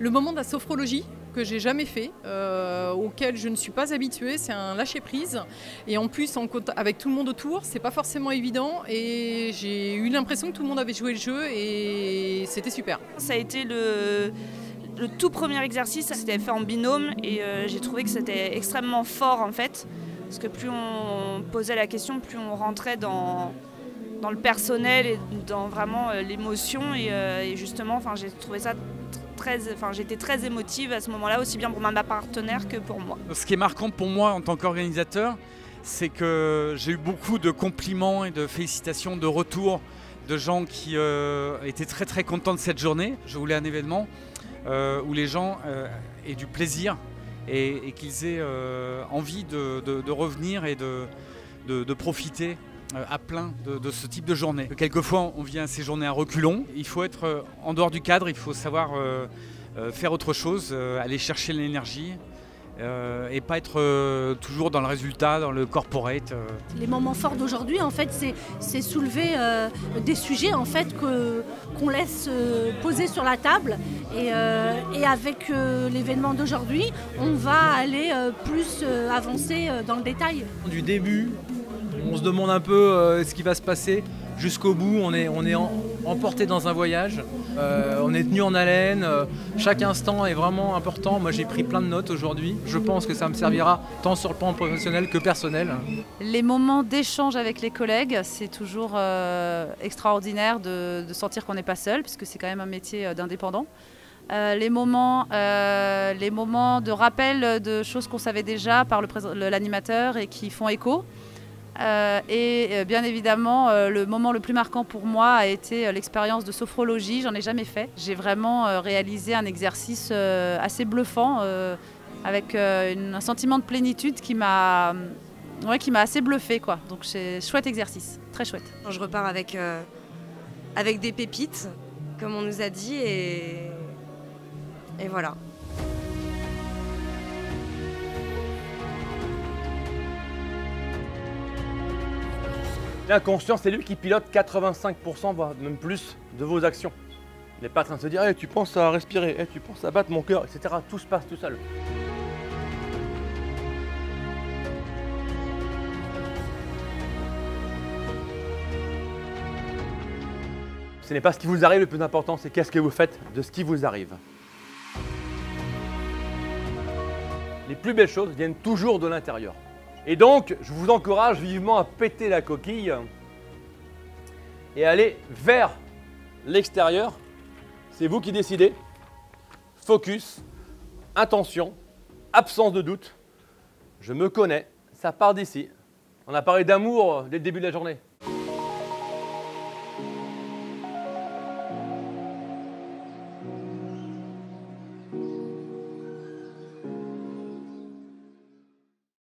Le moment de la sophrologie, que j'ai jamais fait, auquel je ne suis pas habituée, c'est un lâcher-prise. Et en plus, avec tout le monde autour, c'est pas forcément évident. Et j'ai eu l'impression que tout le monde avait joué le jeu et c'était super. Ça a été le tout premier exercice, c'était fait en binôme et j'ai trouvé que c'était extrêmement fort en fait. Parce que plus on posait la question, plus on rentrait dans le personnel et dans vraiment l'émotion. Et justement, j'ai trouvé ça j'étais très émotive à ce moment-là, aussi bien pour ma partenaire que pour moi. Ce qui est marquant pour moi en tant qu'organisateur, c'est que j'ai eu beaucoup de compliments et de félicitations, de retours de gens qui étaient très très contents de cette journée. Je voulais un événement où les gens aient du plaisir et qu'ils aient envie de revenir et de profiter à plein de ce type de journée. Quelquefois on vient à ces journées à reculons, il faut être en dehors du cadre, il faut savoir faire autre chose, aller chercher l'énergie et pas être toujours dans le résultat, dans le corporate. Les moments forts d'aujourd'hui, en fait, c'est soulever des sujets en fait, qu'on laisse poser sur la table. Et avec l'événement d'aujourd'hui, on va aller plus avancer dans le détail. Du début, on se demande un peu ce qui va se passer. Jusqu'au bout, on est emporté dans un voyage, on est tenu en haleine, chaque instant est vraiment important. Moi j'ai pris plein de notes aujourd'hui, je pense que ça me servira tant sur le plan professionnel que personnel. Les moments d'échange avec les collègues, c'est toujours extraordinaire de sentir qu'on n'est pas seul, puisque c'est quand même un métier d'indépendant. Les moments de rappel de choses qu'on savait déjà par l'animateur et qui font écho. Et bien évidemment, le moment le plus marquant pour moi a été l'expérience de sophrologie. J'en ai jamais fait. J'ai vraiment réalisé un exercice assez bluffant avec un sentiment de plénitude qui m'a assez bluffé, quoi. Donc c'est chouette exercice, très chouette. Je repars avec des pépites, comme on nous a dit, et voilà. L'inconscient, c'est lui qui pilote 85%, voire même plus, de vos actions. Il n'est pas en train de se dire hey, tu penses à respirer, hey, tu penses à battre mon cœur, etc. Tout se passe tout seul. Ce n'est pas ce qui vous arrive le plus important, c'est qu'est-ce que vous faites de ce qui vous arrive. Les plus belles choses viennent toujours de l'intérieur. Et donc, je vous encourage vivement à péter la coquille et aller vers l'extérieur. C'est vous qui décidez. Focus, intention, absence de doute. Je me connais, ça part d'ici. On a parlé d'amour dès le début de la journée.